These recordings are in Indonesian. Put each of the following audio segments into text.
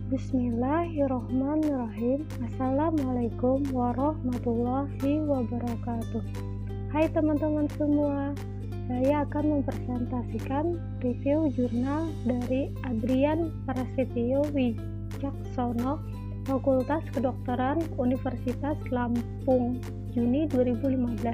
Bismillahirrohmanirrohim. Assalamualaikum warahmatullahi wabarakatuh. Hai teman-teman semua, saya akan mempresentasikan review jurnal dari Adrian Prasetyo Wicaksono, Fakultas Kedokteran Universitas Lampung, Juni 2015,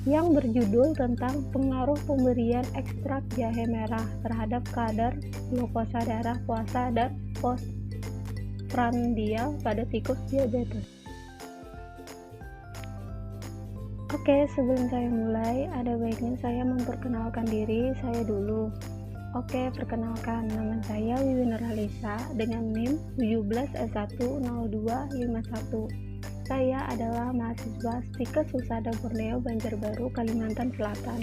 yang berjudul tentang pengaruh pemberian ekstrak jahe merah terhadap kadar glukosa darah puasa dan postprandial pada tikus diabetes. Oke, sebelum saya mulai, ada baiknya saya memperkenalkan diri saya dulu. Oke, perkenalkan, nama saya Wiwi Nurhalisa dengan NIM 17S10251. Saya adalah mahasiswa Stikes Husada Borneo, Banjarbaru, Kalimantan Selatan.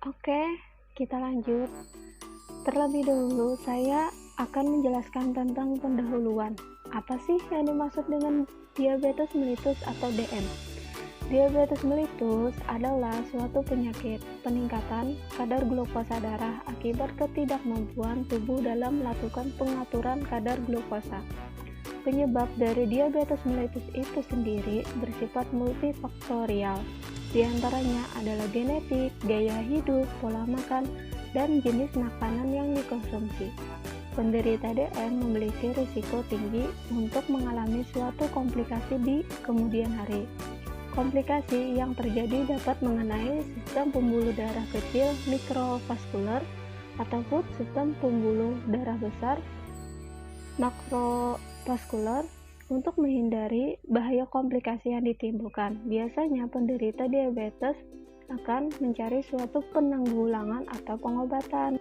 Oke, kita lanjut. Terlebih dahulu, saya akan menjelaskan tentang pendahuluan. Apa sih yang dimaksud dengan diabetes mellitus atau DM? Diabetes mellitus adalah suatu penyakit peningkatan kadar glukosa darah akibat ketidakmampuan tubuh dalam melakukan pengaturan kadar glukosa. Penyebab dari diabetes mellitus itu sendiri bersifat multifaktorial. Di antaranya adalah genetik, gaya hidup, pola makan, dan jenis makanan yang dikonsumsi. Penderita DM memiliki risiko tinggi untuk mengalami suatu komplikasi di kemudian hari. Komplikasi yang terjadi dapat mengenai sistem pembuluh darah kecil mikrovaskular ataupun sistem pembuluh darah besar makrovaskular. Untuk menghindari bahaya komplikasi yang ditimbulkan, biasanya penderita diabetes akan mencari suatu penanggulangan atau pengobatan.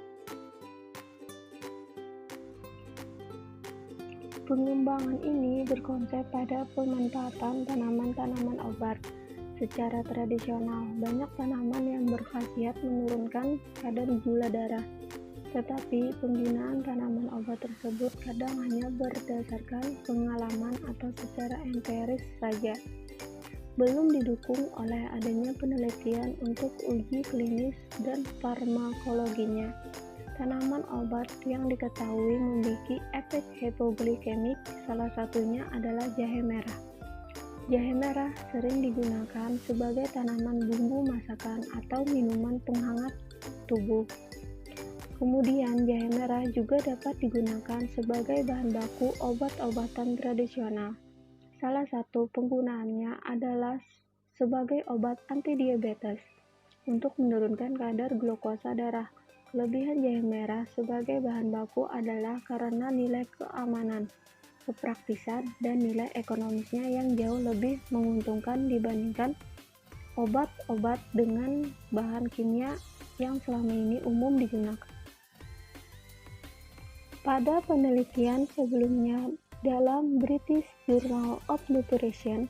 Pengembangan ini berkonsep pada pemanfaatan tanaman-tanaman obat. Secara tradisional, banyak tanaman yang berkhasiat menurunkan kadar gula darah, tetapi pembinaan tanaman obat tersebut kadang hanya berdasarkan pengalaman atau secara empiris saja, belum didukung oleh adanya penelitian untuk uji klinis dan farmakologinya. Tanaman obat yang diketahui memiliki efek hipoglikemik, salah satunya adalah jahe merah. Jahe merah sering digunakan sebagai tanaman bumbu masakan atau minuman penghangat tubuh. Kemudian jahe merah juga dapat digunakan sebagai bahan baku obat-obatan tradisional. Salah satu penggunaannya adalah sebagai obat antidiabetes untuk menurunkan kadar glukosa darah. Kelebihan jahe merah sebagai bahan baku adalah karena nilai keamanan, kepraktisan, dan nilai ekonomisnya yang jauh lebih menguntungkan dibandingkan obat-obat dengan bahan kimia yang selama ini umum digunakan. Pada penelitian sebelumnya dalam British Journal of Nutrition,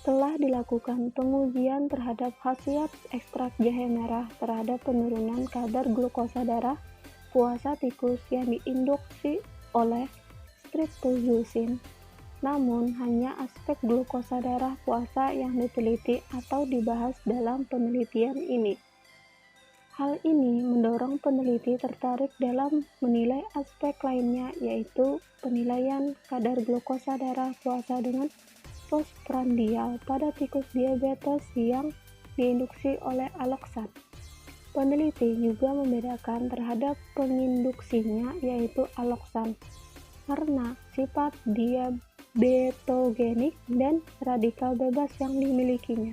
telah dilakukan pengujian terhadap khasiat ekstrak jahe merah terhadap penurunan kadar glukosa darah puasa tikus yang diinduksi oleh streptozoosin. Namun, hanya aspek glukosa darah puasa yang diteliti atau dibahas dalam penelitian ini. Hal ini mendorong peneliti tertarik dalam menilai aspek lainnya, yaitu penilaian kadar glukosa darah puasa dengan postprandial pada tikus diabetes yang diinduksi oleh alloxan. Peneliti juga membedakan terhadap penginduksinya, yaitu alloxan, karena sifat diabetogenik dan radikal bebas yang dimilikinya.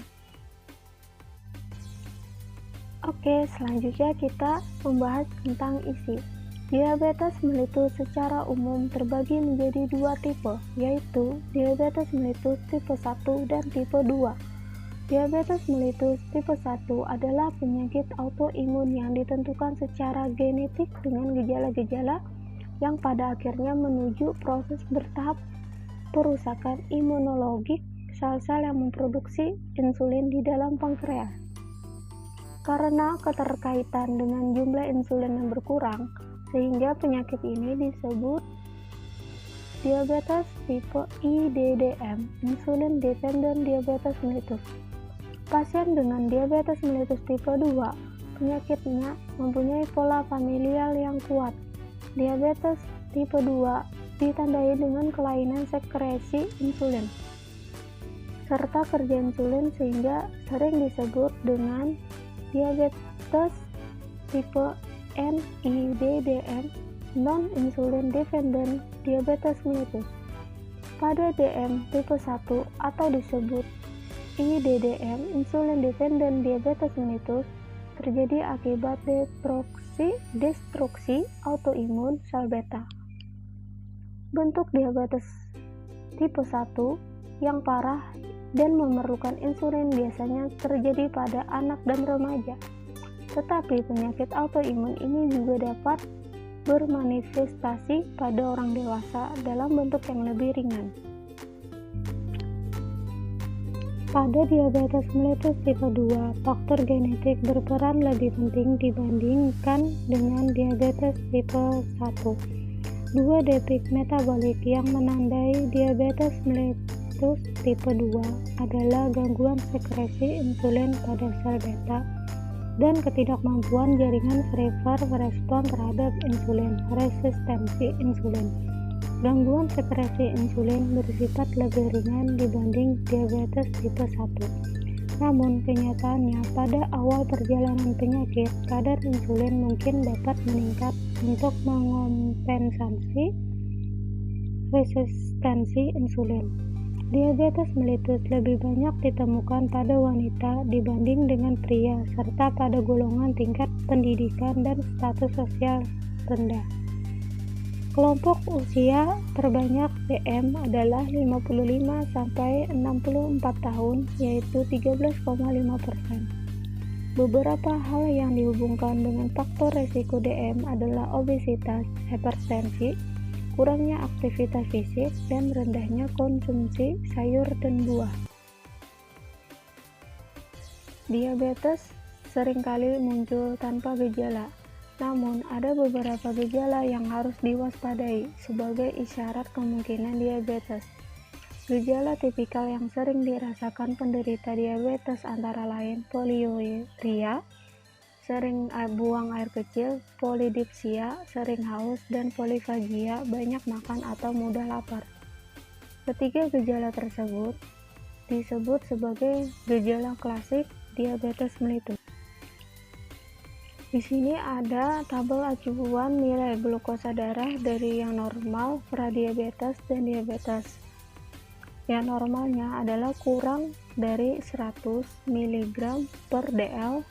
Oke, selanjutnya kita membahas tentang isi. Diabetes mellitus secara umum terbagi menjadi dua tipe, yaitu diabetes mellitus tipe 1 dan tipe 2. Diabetes mellitus tipe 1 adalah penyakit autoimun yang ditentukan secara genetik dengan gejala-gejala yang pada akhirnya menuju proses bertahap perusakan imunologik sel-sel yang memproduksi insulin di dalam pankreas. Karena keterkaitan dengan jumlah insulin yang berkurang, sehingga penyakit ini disebut diabetes tipe IDDM, insulin dependent diabetes mellitus. Pasien dengan diabetes mellitus tipe 2 Penyakitnya mempunyai pola familial yang kuat. Diabetes tipe 2 ditandai dengan kelainan sekresi insulin serta kerja insulin sehingga sering disebut dengan diabetes tipe NIDDM, non-insulin dependent diabetes mellitus. Pada DM tipe 1 atau disebut IDDM, insulin dependent diabetes mellitus, terjadi akibat destruksi autoimun sel beta. Bentuk diabetes tipe 1 yang parah dan memerlukan insulin biasanya terjadi pada anak dan remaja. Tetapi penyakit autoimun ini juga dapat bermanifestasi pada orang dewasa dalam bentuk yang lebih ringan. Pada diabetes mellitus tipe 2, faktor genetik berperan lebih penting dibandingkan dengan diabetes tipe 1. Dua defek metabolik yang menandai diabetes mellitus tipe 2 adalah gangguan sekresi insulin pada sel beta dan ketidakmampuan jaringan server merespon terhadap insulin, resistensi insulin. Gangguan sekresi insulin bersifat lebih ringan dibanding diabetes tipe 1. Namun, kenyataannya pada awal perjalanan penyakit, kadar insulin mungkin dapat meningkat untuk mengompensasi resistensi insulin. Diabetes mellitus lebih banyak ditemukan pada wanita dibanding dengan pria, serta pada golongan tingkat pendidikan dan status sosial rendah. Kelompok usia terbanyak DM adalah 55-64 tahun, yaitu 13,5%. Beberapa hal yang dihubungkan dengan faktor resiko DM adalah obesitas, hipertensi, kurangnya aktivitas fisik, dan rendahnya konsumsi sayur dan buah. Diabetes seringkali muncul tanpa gejala. Namun, ada beberapa gejala yang harus diwaspadai sebagai isyarat kemungkinan diabetes. Gejala tipikal yang sering dirasakan penderita diabetes antara lain poliuria, sering buang air kecil, polidipsia, sering haus, dan polifagia, banyak makan atau mudah lapar. Ketiga gejala tersebut disebut sebagai gejala klasik diabetes mellitus. Di sini ada tabel acuan nilai glukosa darah dari yang normal, pradiabetes, dan diabetes. Yang normalnya adalah kurang dari 100 mg per dl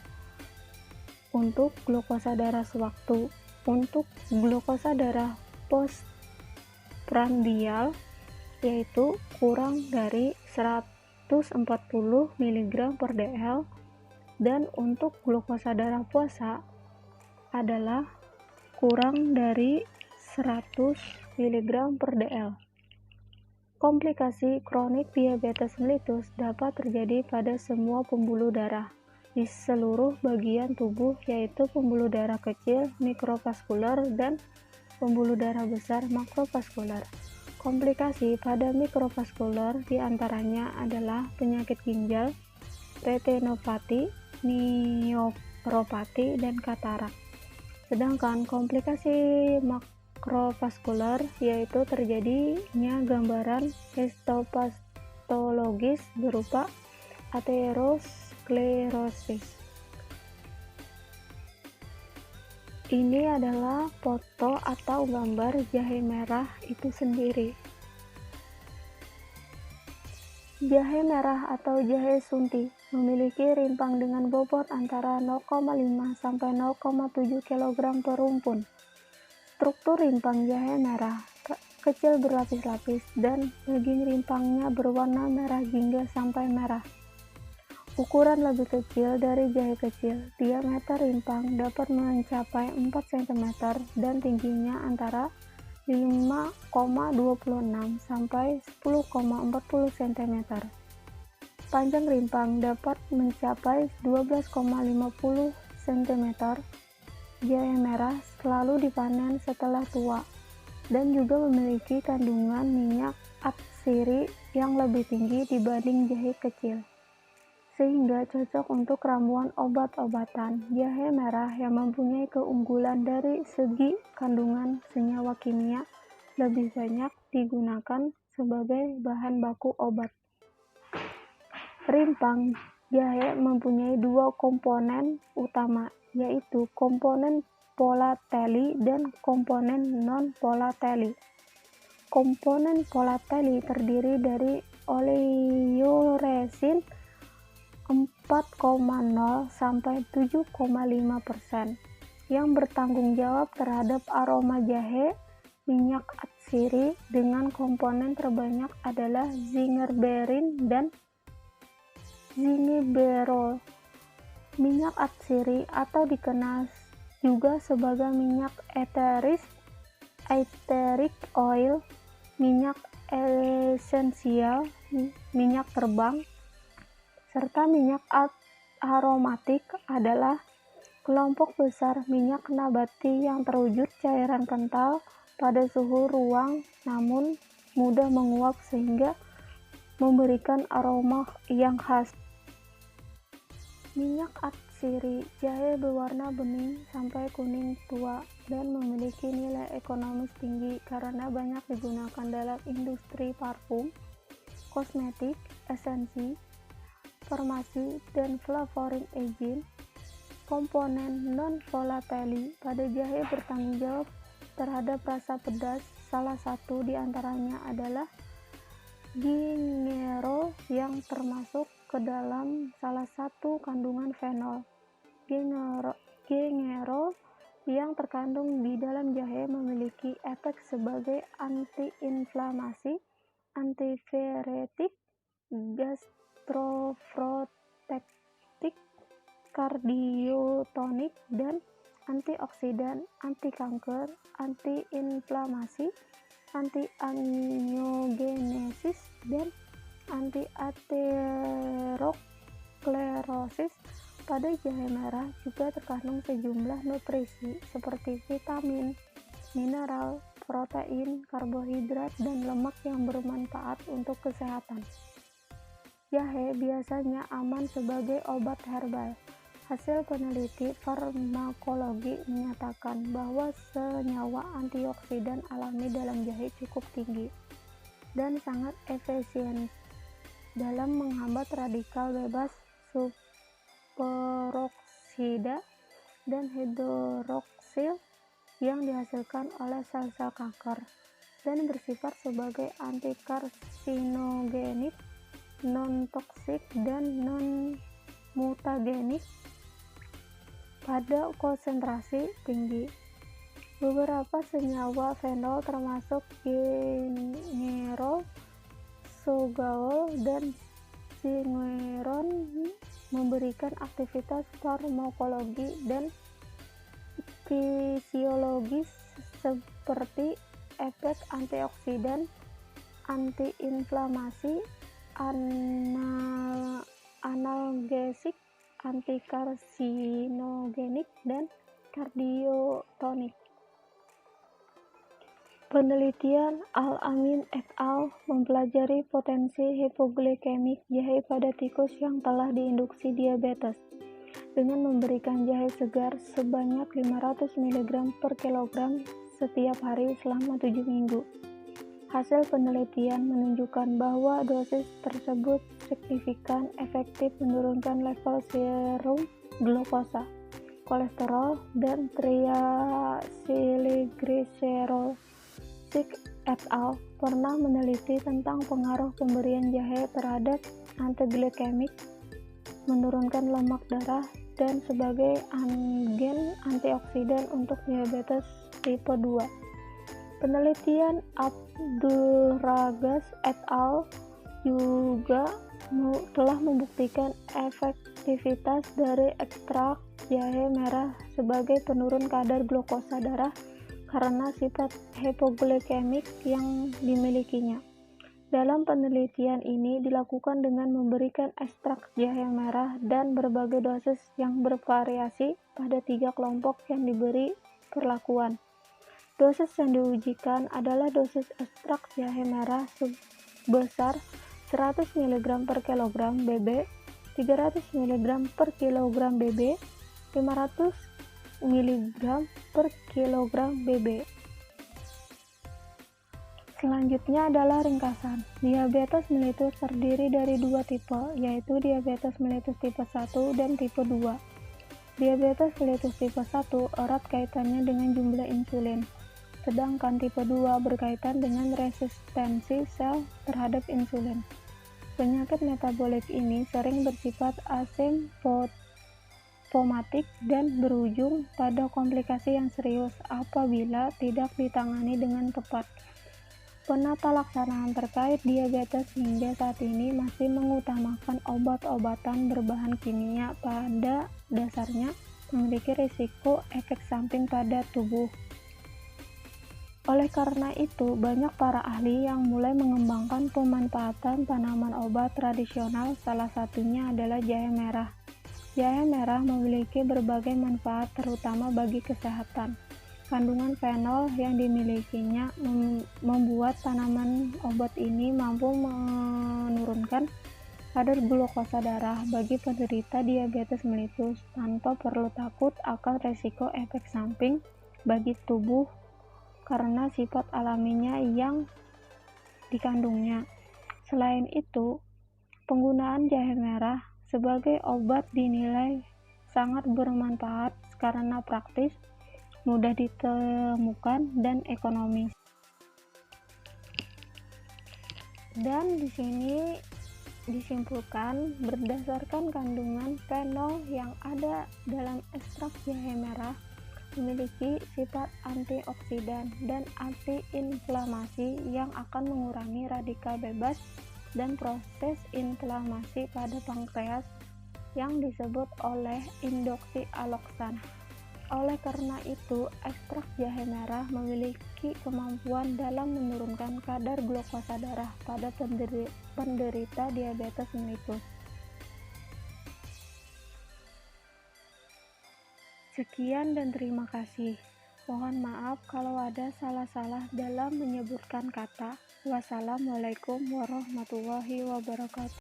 untuk glukosa darah sewaktu. Untuk glukosa darah postprandial yaitu kurang dari 140 mg per dl, dan untuk glukosa darah puasa adalah kurang dari 100 mg per dl. Komplikasi kronik diabetes mellitus dapat terjadi pada semua pembuluh darah di seluruh bagian tubuh, yaitu pembuluh darah kecil mikrovaskular dan pembuluh darah besar makrovaskular. Komplikasi pada mikrovaskular diantaranya adalah penyakit ginjal, retinopati, neuropati, dan katarak. Sedangkan komplikasi makrovaskular yaitu terjadinya gambaran histopatologis berupa aterosklerosis. Ini adalah foto atau gambar jahe merah itu sendiri. Jahe merah atau jahe sunti memiliki rimpang dengan bobot antara 0,5 sampai 0,7 kg per rumpun. Struktur rimpang jahe merah kecil berlapis-lapis dan daging rimpangnya berwarna merah hingga sampai merah. Ukuran lebih kecil dari jahe kecil, diameter rimpang dapat mencapai 4 cm dan tingginya antara 5,26 sampai 10,40 cm. Panjang rimpang dapat mencapai 12,50 cm. Jahe merah selalu dipanen setelah tua dan juga memiliki kandungan minyak atsiri yang lebih tinggi dibanding jahe kecil. sehingga cocok untuk ramuan obat-obatan. Jahe merah yang mempunyai keunggulan dari segi kandungan senyawa kimia lebih banyak digunakan sebagai bahan baku obat. Rimpang jahe mempunyai dua komponen utama, yaitu komponen volatili dan komponen non-volatili. Komponen volatili terdiri dari oleoresin 4,0 sampai 7,5% yang bertanggung jawab terhadap aroma jahe. Minyak atsiri dengan komponen terbanyak adalah zingerberin dan zingiberol. Minyak atsiri atau dikenal juga sebagai minyak etheric oil, minyak esensial, minyak terbang, serta minyak aromatik adalah kelompok besar minyak nabati yang terwujud cairan kental pada suhu ruang namun mudah menguap sehingga memberikan aroma yang khas. Minyak atsiri jahe berwarna bening sampai kuning tua dan memiliki nilai ekonomis tinggi karena banyak digunakan dalam industri parfum, kosmetik, esensi, farmasi, dan flavoring agent. Komponen non-volatili pada jahe bertanggung jawab terhadap rasa pedas. Salah satu di antaranya adalah gingerol yang termasuk ke dalam salah satu kandungan fenol. Gingerol yang terkandung di dalam jahe memiliki efek sebagai antiinflamasi, antiviretik, gastroprotektik, kardiotonik, dan antioksidan, anti kanker, antiinflamasi, anti-angiogenesis, dan anti-aterosklerosis. Pada jahe merah juga terkandung sejumlah nutrisi seperti vitamin, mineral, protein, karbohidrat, dan lemak yang bermanfaat untuk kesehatan. Jahe biasanya aman sebagai obat herbal. Hasil peneliti farmakologi menyatakan bahwa senyawa antioksidan alami dalam jahe cukup tinggi dan sangat efisien dalam menghambat radikal bebas superoksida dan hidroksil yang dihasilkan oleh sel-sel kanker dan bersifat sebagai antikarsinogenik, non-toksik, dan non-mutagenik pada konsentrasi tinggi. Beberapa senyawa fenol termasuk gingerol, sogaol, dan zingeron memberikan aktivitas farmakologi dan fisiologis seperti efek antioksidan, antiinflamasi, analgesik, antikarsinogenik, dan kardiotonik. Penelitian Al-Amin et al. Mempelajari potensi hipoglikemik jahe pada tikus yang telah diinduksi diabetes dengan memberikan jahe segar sebanyak 500 mg per kilogram setiap hari selama 7 minggu. Hasil penelitian menunjukkan bahwa dosis tersebut signifikan efektif menurunkan level serum glukosa, kolesterol, dan triacylglycerol. Sik et al. Pernah meneliti tentang pengaruh pemberian jahe terhadap antiglikemik, menurunkan lemak darah, dan sebagai agen antioksidan untuk diabetes tipe 2. Penelitian Abdulragas et al. Juga telah membuktikan efektivitas dari ekstrak jahe merah sebagai penurun kadar glukosa darah karena sifat hipoglikemik yang dimilikinya. Dalam penelitian ini dilakukan dengan memberikan ekstrak jahe merah dan berbagai dosis yang bervariasi pada 3 kelompok yang diberi perlakuan. Dosis yang diujikan adalah dosis ekstrak jahe merah sebesar 100 mg per kilogram BB 300 mg per kilogram BB, 500 mg per kilogram BB. Selanjutnya adalah ringkasan. Diabetes mellitus terdiri dari dua tipe, yaitu diabetes mellitus tipe 1 dan tipe 2. Diabetes mellitus tipe 1 erat kaitannya dengan jumlah insulin, sedangkan tipe 2 berkaitan dengan resistensi sel terhadap insulin. Penyakit metabolik ini sering bersifat asimptomatik dan berujung pada komplikasi yang serius apabila tidak ditangani dengan tepat. Penata laksanaan terkait diabetes hingga saat ini masih mengutamakan obat-obatan berbahan kimia pada dasarnya memiliki risiko efek samping pada tubuh. Oleh karena itu, banyak para ahli yang mulai mengembangkan pemanfaatan tanaman obat tradisional, salah satunya adalah jahe merah. Jahe merah memiliki berbagai manfaat terutama bagi kesehatan. Kandungan fenol yang dimilikinya membuat tanaman obat ini mampu menurunkan kadar glukosa darah bagi penderita diabetes mellitus tanpa perlu takut akan resiko efek samping bagi tubuh karena sifat alaminya yang dikandungnya. Selain itu, penggunaan jahe merah sebagai obat dinilai sangat bermanfaat karena praktis, mudah ditemukan, dan ekonomis. Dan di sini disimpulkan berdasarkan kandungan fenol yang ada dalam ekstrak jahe merah memiliki sifat antioksidan dan antiinflamasi yang akan mengurangi radikal bebas dan proses inflamasi pada pankreas yang disebut oleh indoksi aloksan. Oleh karena itu, ekstrak jahe merah memiliki kemampuan dalam menurunkan kadar glukosa darah pada penderita diabetes mellitus. Sekian dan terima kasih. Mohon maaf kalau ada salah-salah dalam menyebutkan kata. Wassalamualaikum warahmatullahi wabarakatuh.